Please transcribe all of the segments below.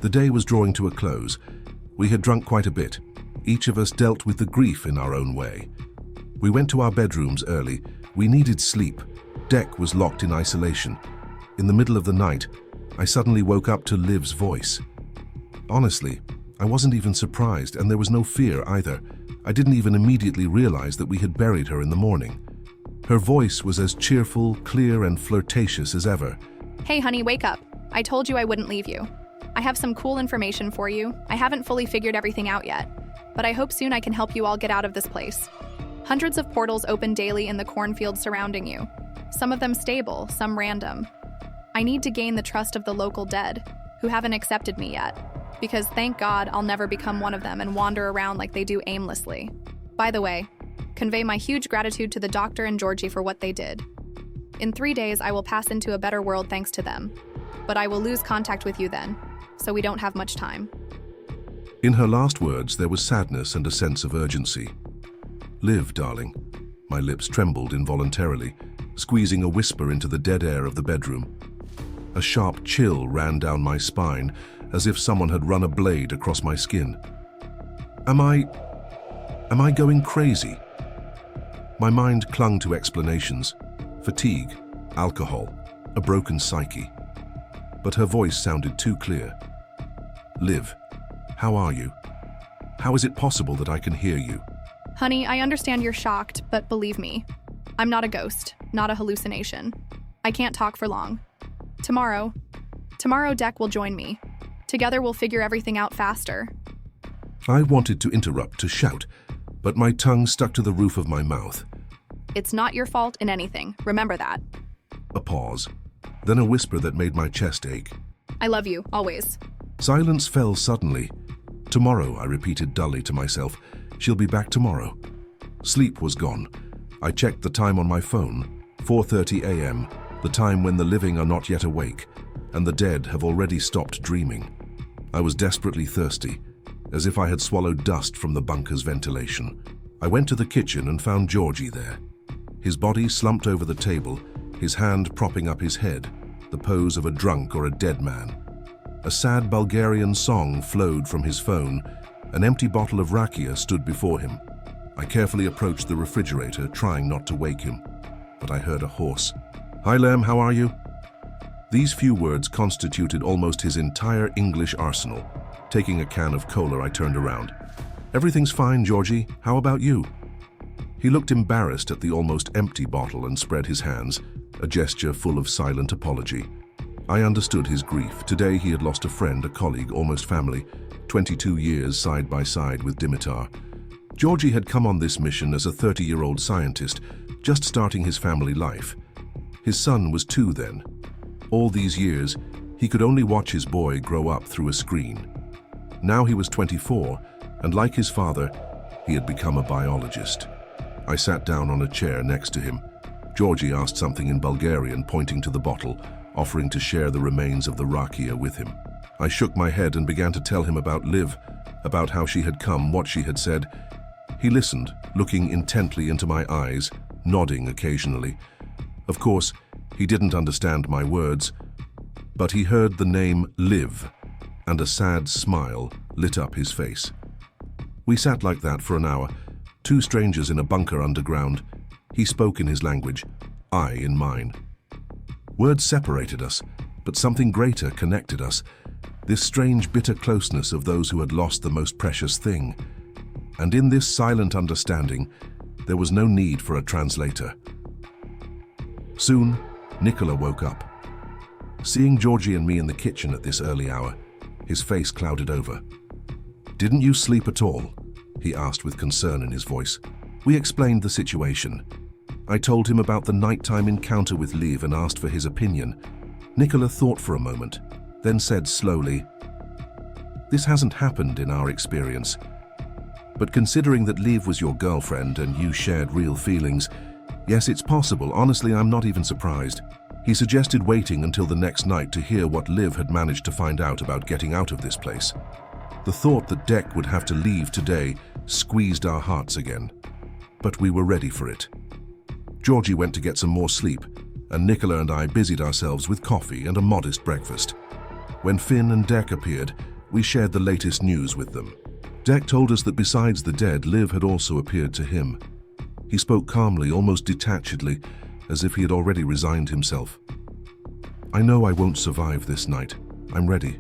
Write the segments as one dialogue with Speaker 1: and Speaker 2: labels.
Speaker 1: The day was drawing to a close. We had drunk quite a bit. Each of us dealt with the grief in our own way. We went to our bedrooms early. We needed sleep. Dec was locked in isolation. In the middle of the night, I suddenly woke up to Liv's voice. Honestly, I wasn't even surprised, and there was no fear either. I didn't even immediately realize that we had buried her in the morning. Her voice was as cheerful, clear, and flirtatious as ever.
Speaker 2: Hey honey, wake up. I told you I wouldn't leave you. I have some cool information for you. I haven't fully figured everything out yet, but I hope soon I can help you all get out of this place. Hundreds of portals open daily in the cornfield surrounding you. Some of them stable, some random. I need to gain the trust of the local dead, who haven't accepted me yet, because thank God I'll never become one of them and wander around like they do aimlessly. By the way, convey my huge gratitude to the doctor and Georgie for what they did. In 3 days, I will pass into a better world thanks to them, but I will lose contact with you then, so we don't have much time.
Speaker 1: In her last words, there was sadness and a sense of urgency. Liv, darling. My lips trembled involuntarily, squeezing a whisper into the dead air of the bedroom. A sharp chill ran down my spine, as if someone had run a blade across my skin. Am I going crazy? My mind clung to explanations. Fatigue, alcohol, a broken psyche. But her voice sounded too clear. Liv, how are you? How is it possible that I can hear you?
Speaker 2: Honey, I understand you're shocked, but believe me, I'm not a ghost, not a hallucination. I can't talk for long. Tomorrow Dec will join me. Together we'll figure everything out faster.
Speaker 1: I wanted to interrupt, to shout, but my tongue stuck to the roof of my mouth.
Speaker 2: It's not your fault in anything, remember that.
Speaker 1: A pause, then a whisper that made my chest ache.
Speaker 2: I love you, always.
Speaker 1: Silence fell suddenly. Tomorrow, I repeated dully to myself. She'll be back tomorrow. Sleep was gone. I checked the time on my phone. 4:30 a.m., the time when the living are not yet awake, and the dead have already stopped dreaming. I was desperately thirsty, as if I had swallowed dust from the bunker's ventilation. I went to the kitchen and found Georgie there. His body slumped over the table, his hand propping up his head, the pose of a drunk or a dead man. A sad Bulgarian song flowed from his phone. An empty bottle of rakia stood before him. I carefully approached the refrigerator, trying not to wake him, but I heard a hoarse, "Hi Lem, how are you?" These few words constituted almost his entire English arsenal. Taking a can of cola, I turned around. "Everything's fine, Georgie. How about you?" He looked embarrassed at the almost empty bottle and spread his hands, a gesture full of silent apology. I understood his grief. Today he had lost a friend, a colleague, almost family, 22 years side by side with Dimitar. Georgie had come on this mission as a 30-year-old scientist, just starting his family life. His son was 2 then. All these years, he could only watch his boy grow up through a screen. Now he was 24, and like his father, he had become a biologist. I sat down on a chair next to him. Georgie asked something in Bulgarian, pointing to the bottle, offering to share the remains of the rakia with him. I shook my head and began to tell him about Liv, about how she had come, what she had said. He listened, looking intently into my eyes, nodding occasionally. Of course, he didn't understand my words, but he heard the name Liv, and a sad smile lit up his face. We sat like that for an hour, 2 strangers in a bunker underground. He spoke in his language, I in mine. Words separated us, but something greater connected us, this strange bitter closeness of those who had lost the most precious thing. And in this silent understanding, there was no need for a translator. Soon, Nicola woke up. Seeing Georgie and me in the kitchen at this early hour, his face clouded over. "Didn't you sleep at all?" he asked with concern in his voice. We explained the situation. I told him about the nighttime encounter with Liv and asked for his opinion. Nicola thought for a moment, then said slowly, "This hasn't happened in our experience. But considering that Liv was your girlfriend and you shared real feelings, yes, it's possible. Honestly, I'm not even surprised." He suggested waiting until the next night to hear what Liv had managed to find out about getting out of this place. The thought that Dec would have to leave today squeezed our hearts again. But we were ready for it. Georgie went to get some more sleep, and Nicola and I busied ourselves with coffee and a modest breakfast. When Finn and Dec appeared, We shared the latest news with them. Deck told us that besides the dead, Liv had also appeared to him. He spoke calmly, almost detachedly, as if he had already resigned himself. I know I won't survive this night. I'm ready.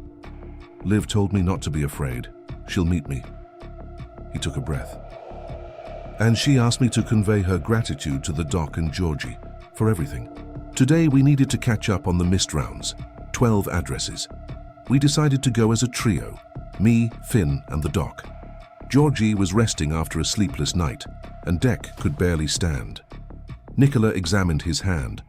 Speaker 1: Liv told me not to be afraid. She'll meet me. He took a breath. And she asked me to convey her gratitude to the Doc and Georgie for everything. Today we needed to catch up on the missed rounds, 12 addresses. We decided to go as a trio, me, Finn, and the Doc. Georgie was resting after a sleepless night, and Deck could barely stand. Nicola examined his hand.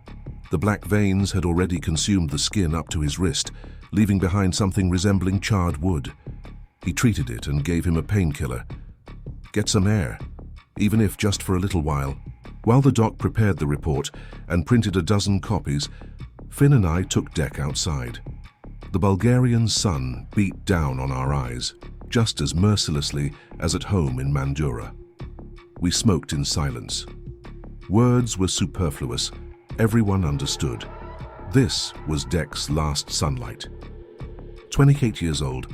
Speaker 1: The black veins had already consumed the skin up to his wrist, leaving behind something resembling charred wood. He treated it and gave him a painkiller. Get some air, even if just for a little while. While the Doc prepared the report and printed a dozen copies, Finn and I took Deck outside. The Bulgarian sun beat down on our eyes, just as mercilessly as at home in Mandura. We smoked in silence. Words were superfluous. Everyone understood. This was Deck's last sunlight. 28 years old,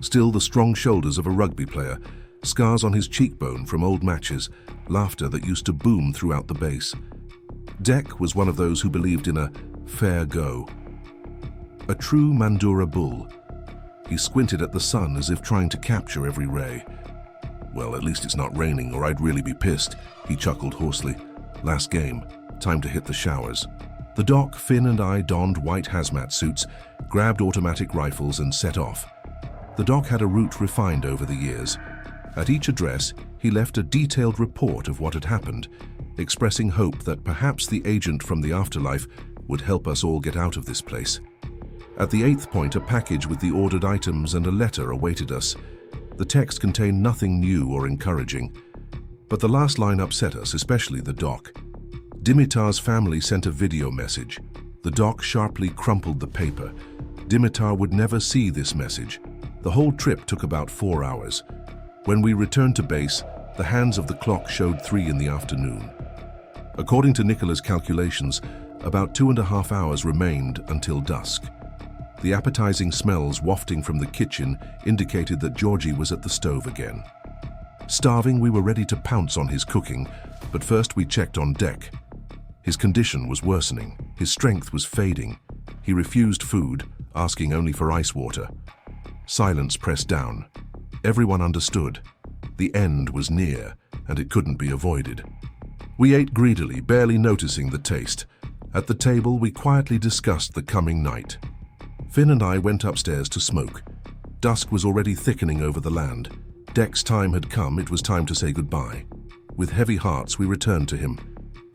Speaker 1: still the strong shoulders of a rugby player, scars on his cheekbone from old matches, laughter that used to boom throughout the base. Deck was one of those who believed in a fair go. A true Mandura bull. He squinted at the sun as if trying to capture every ray. Well, at least it's not raining or I'd really be pissed, he chuckled hoarsely. Last game, time to hit the showers. The Doc, Finn and I donned white hazmat suits, grabbed automatic rifles and set off. The Doc had a route refined over the years. At each address, he left a detailed report of what had happened, expressing hope that perhaps the agent from the afterlife would help us all get out of this place. At the 8th point, a package with the ordered items and a letter awaited us. The text contained nothing new or encouraging, but the last line upset us, especially the Doc. Dimitar's family sent a video message. The Doc sharply crumpled the paper. Dimitar would never see this message. The whole trip took about 4 hours. When we returned to base, the hands of the clock showed 3 in the afternoon. According to Nicola's calculations, about 2.5 hours remained until dusk. The appetizing smells wafting from the kitchen indicated that Georgie was at the stove again. Starving, we were ready to pounce on his cooking, but first we checked on Deck. His condition was worsening. His strength was fading. He refused food, asking only for ice water. Silence pressed down. Everyone understood. The end was near, and it couldn't be avoided. We ate greedily, barely noticing the taste. At the table, we quietly discussed the coming night. Finn and I went upstairs to smoke. Dusk was already thickening over the land. Deck's time had come, it was time to say goodbye. With heavy hearts, we returned to him.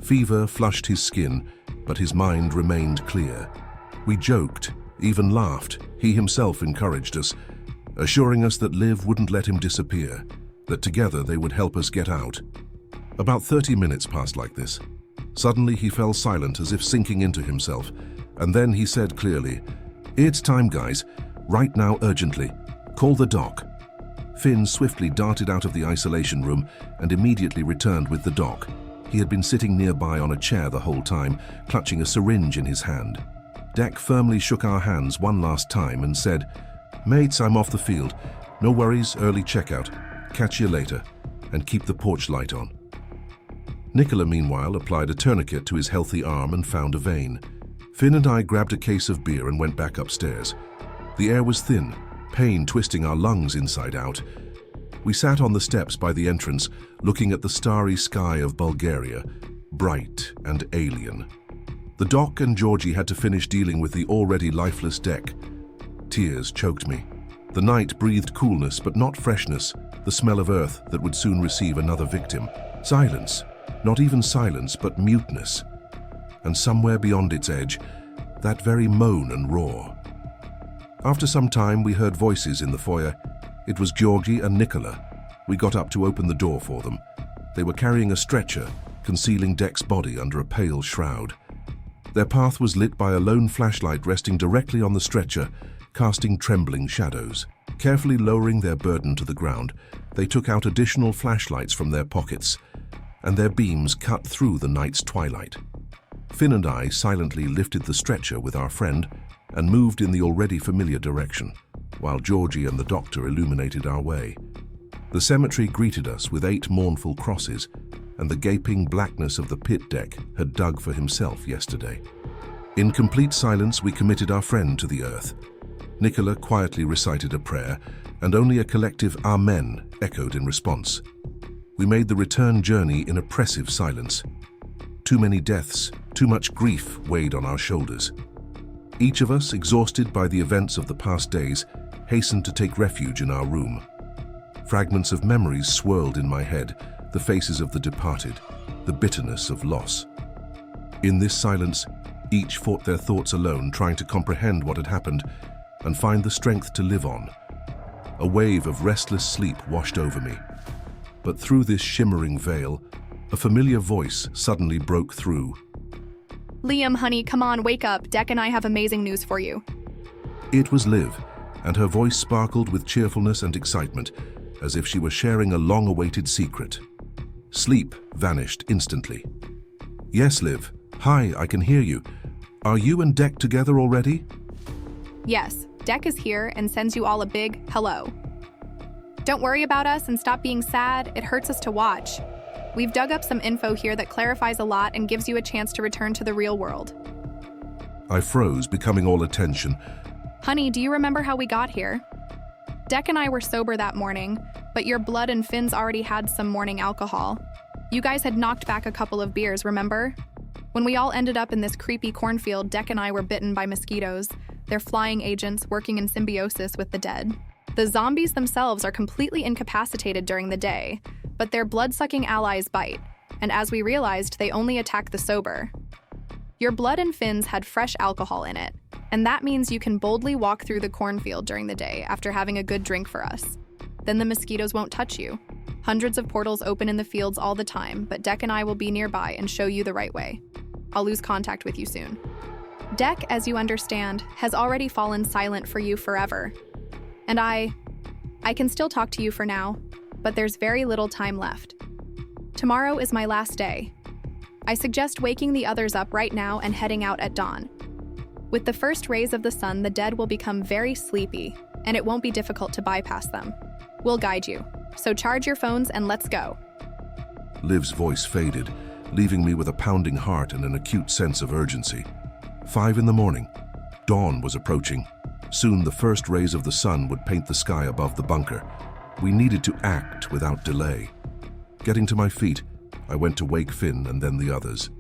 Speaker 1: Fever flushed his skin, but his mind remained clear. We joked, even laughed. He himself encouraged us, assuring us that Liv wouldn't let him disappear, that together they would help us get out. About 30 minutes passed like this. Suddenly he fell silent as if sinking into himself, and then he said clearly, "It's time, guys. Right now, urgently. Call the Doc." Finn swiftly darted out of the isolation room and immediately returned with the Doc. He had been sitting nearby on a chair the whole time, clutching a syringe in his hand. Deck firmly shook our hands one last time and said, "Mates, I'm off the field. No worries, early checkout. Catch you later. And keep the porch light on." Nicola, meanwhile, applied a tourniquet to his healthy arm and found a vein. Finn and I grabbed a case of beer and went back upstairs. The air was thin, pain twisting our lungs inside out. We sat on the steps by the entrance, looking at the starry sky of Bulgaria, bright and alien. The Doc and Georgie had to finish dealing with the already lifeless Deck. Tears choked me. The night breathed coolness, but not freshness, the smell of earth that would soon receive another victim. Silence, not even silence, but muteness. And somewhere beyond its edge, that very moan and roar. After some time, we heard voices in the foyer. It was Georgie and Nicola. We got up to open the door for them. They were carrying a stretcher, concealing Deck's body under a pale shroud. Their path was lit by a lone flashlight resting directly on the stretcher, casting trembling shadows. Carefully lowering their burden to the ground, they took out additional flashlights from their pockets, and their beams cut through the night's twilight. Finn and I silently lifted the stretcher with our friend and moved in the already familiar direction. while Georgie and the doctor illuminated our way. The cemetery greeted us with 8 mournful crosses, and the gaping blackness of the pit deck had dug for himself yesterday. In complete silence, we committed our friend to the earth. Nicola quietly recited a prayer, and only a collective Amen echoed in response. We made the return journey in oppressive silence. Too many deaths, too much grief weighed on our shoulders. Each of us, exhausted by the events of the past days, hastened to take refuge in our room. Fragments of memories swirled in my head, the faces of the departed, the bitterness of loss. In this silence, each fought their thoughts alone, trying to comprehend what had happened and find the strength to live on. A wave of restless sleep washed over me. But through this shimmering veil, a familiar voice suddenly broke through.
Speaker 2: Liam, honey, come on, wake up. Deck and I have amazing news for you.
Speaker 1: It was Liv, and her voice sparkled with cheerfulness and excitement, as if she were sharing a long-awaited secret. Sleep vanished instantly. Yes, Liv. Hi, I can hear you. Are you and Deck together already?
Speaker 2: Yes, Deck is here and sends you all a big hello. Don't worry about us and stop being sad. It hurts us to watch. We've dug up some info here that clarifies a lot and gives you a chance to return to the real world.
Speaker 1: I froze, becoming all attention.
Speaker 2: Honey, do you remember how we got here? Deck and I were sober that morning, but your blood and Finn's already had some morning alcohol. You guys had knocked back a couple of beers, remember? When we all ended up in this creepy cornfield, Deck and I were bitten by mosquitoes. They're flying agents working in symbiosis with the dead. The zombies themselves are completely incapacitated during the day, but their blood-sucking allies bite, and as we realized, they only attack the sober. Your blood and Finn's had fresh alcohol in it, and that means you can boldly walk through the cornfield during the day after having a good drink for us. Then the mosquitoes won't touch you. Hundreds of portals open in the fields all the time, but Deck and I will be nearby and show you the right way. I'll lose contact with you soon. Deck, as you understand, has already fallen silent for you forever. And I can still talk to you for now, but there's very little time left. Tomorrow is my last day. I suggest waking the others up right now and heading out at dawn. With the first rays of the sun, the dead will become very sleepy, and it won't be difficult to bypass them. We'll guide you. So charge your phones and let's go.
Speaker 1: Liv's voice faded, leaving me with a pounding heart and an acute sense of urgency. 5 in the morning. Dawn was approaching. Soon the first rays of the sun would paint the sky above the bunker. We needed to act without delay. Getting to my feet, I went to wake Finn and then the others.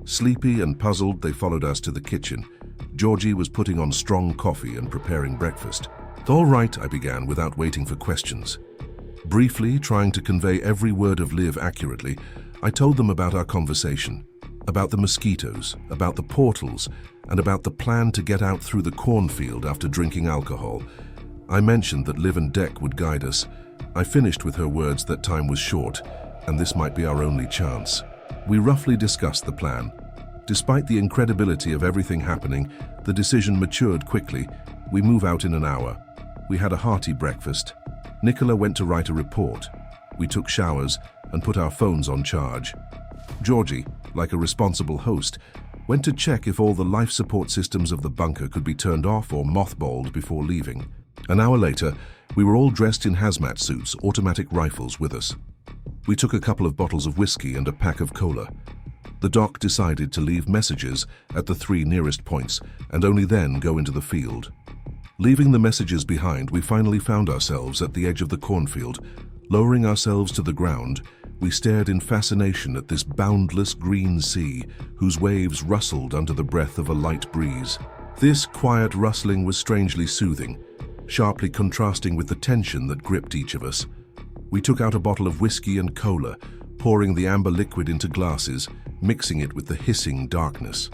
Speaker 1: Sleepy and puzzled, they followed us to the kitchen. Georgie was putting on strong coffee and preparing breakfast. All right, I began without waiting for questions. Briefly, trying to convey every word of Liv accurately, I told them about our conversation, about the mosquitoes, about the portals, and about the plan to get out through the cornfield after drinking alcohol. I mentioned that Liv and Deck would guide us. I finished with her words that time was short, and this might be our only chance. We roughly discussed the plan. Despite the incredibility of everything happening, the decision matured quickly. We move out in an hour. We had a hearty breakfast. Nicola went to write a report. We took showers and put our phones on charge. Georgie, like a responsible host, went to check if all the life support systems of the bunker could be turned off or mothballed before leaving. An hour later, we were all dressed in hazmat suits, automatic rifles with us. We took a couple of bottles of whiskey and a pack of cola. The doc decided to leave messages at the 3 nearest points and only then go into the field. Leaving the messages behind, we finally found ourselves at the edge of the cornfield. Lowering ourselves to the ground, we stared in fascination at this boundless green sea, whose waves rustled under the breath of a light breeze. This quiet rustling was strangely soothing, sharply contrasting with the tension that gripped each of us. We took out a bottle of whiskey and cola, pouring the amber liquid into glasses, mixing it with the hissing darkness.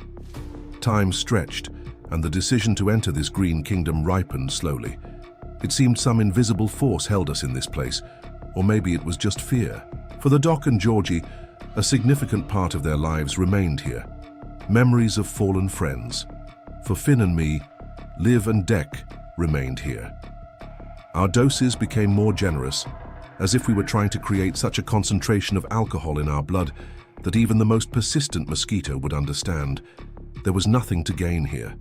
Speaker 1: Time stretched, and the decision to enter this green kingdom ripened slowly. It seemed some invisible force held us in this place, or maybe it was just fear. For the Doc and Georgie, a significant part of their lives remained here. Memories of fallen friends. For Finn and me, Liv and Deck remained here. Our doses became more generous, as if we were trying to create such a concentration of alcohol in our blood that even the most persistent mosquito would understand. There was nothing to gain here.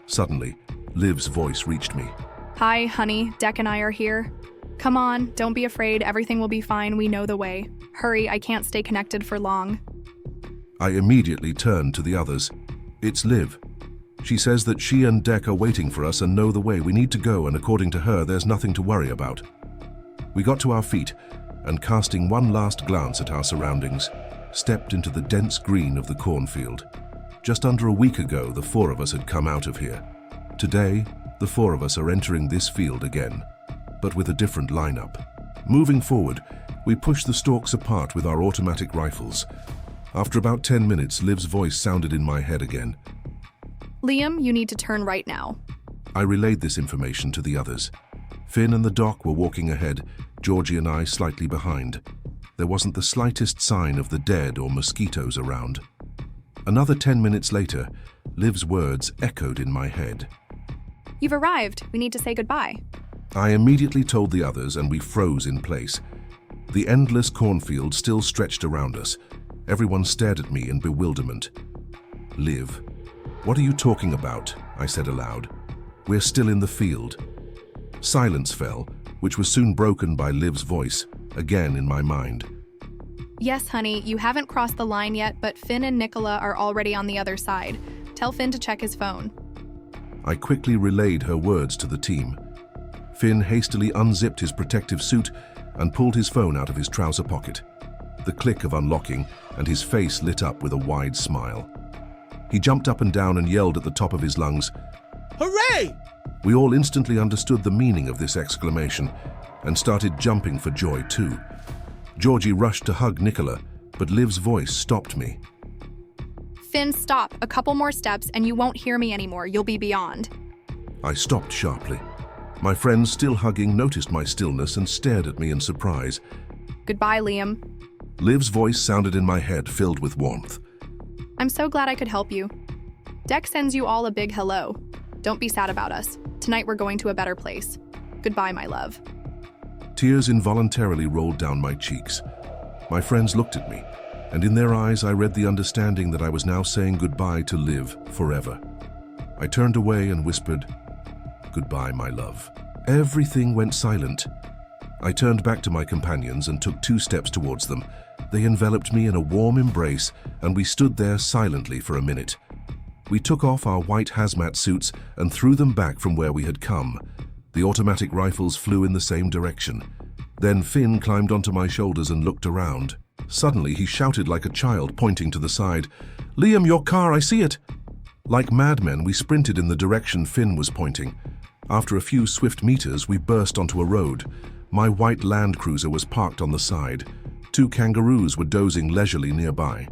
Speaker 1: Suddenly, Liv's voice reached me.
Speaker 2: Hi, honey. Deck and I are here. Come on, don't be afraid. Everything will be fine. We know the way. Hurry, I can't stay connected for long.
Speaker 1: I immediately turned to the others. It's Liv. She says that she and Deck are waiting for us and know the way. We need to go, and according to her, there's nothing to worry about. We got to our feet, and casting one last glance at our surroundings, stepped into the dense green of the cornfield. Just under a week ago, the four of us had come out of here. Today, the four of us are entering this field again, but with a different lineup. Moving forward, we push the stalks apart with our automatic rifles. After about 10 minutes, Liv's voice sounded in my head again.
Speaker 2: Liam, you need to turn right now.
Speaker 1: I relayed this information to the others. Finn and the doc were walking ahead, Georgie and I slightly behind. There wasn't the slightest sign of the dead or mosquitoes around. Another 10 minutes later, Liv's words echoed in my head.
Speaker 2: You've arrived. We need to say goodbye.
Speaker 1: I immediately told the others, and we froze in place. The endless cornfield still stretched around us. Everyone stared at me in bewilderment. Liv, what are you talking about? I said aloud. We're still in the field. Silence fell, which was soon broken by Liv's voice, again in my mind.
Speaker 2: Yes, honey, you haven't crossed the line yet, but Finn and Nicola are already on the other side. Tell Finn to check his phone.
Speaker 1: I quickly relayed her words to the team. Finn hastily unzipped his protective suit and pulled his phone out of his trouser pocket. The click of unlocking, and his face lit up with a wide smile. He jumped up and down and yelled at the top of his lungs, "Hooray!" We all instantly understood the meaning of this exclamation and started jumping for joy too. Georgie rushed to hug Nicola, but Liv's voice stopped me.
Speaker 2: Finn, stop. A couple more steps and you won't hear me anymore. You'll be beyond.
Speaker 1: I stopped sharply. My friends, still hugging, noticed my stillness and stared at me in surprise.
Speaker 2: Goodbye, Liam.
Speaker 1: Liv's voice sounded in my head, filled with warmth.
Speaker 2: I'm so glad I could help you. Deck sends you all a big hello. Don't be sad about us. Tonight we're going to a better place. Goodbye, my love.
Speaker 1: Tears involuntarily rolled down my cheeks. My friends looked at me, and in their eyes I read the understanding that I was now saying goodbye to Liv forever. I turned away and whispered, "Goodbye, my love." Everything went silent. I turned back to my companions and took 2 steps towards them. They enveloped me in a warm embrace, and we stood there silently for a minute. We took off our white hazmat suits and threw them back from where we had come. The automatic rifles flew in the same direction. Then Finn climbed onto my shoulders and looked around. Suddenly, he shouted like a child, pointing to the side, "Liam, your car, I see it!" Like madmen, we sprinted in the direction Finn was pointing. After a few swift meters, we burst onto a road. My white Land Cruiser was parked on the side. 2 kangaroos were dozing leisurely nearby.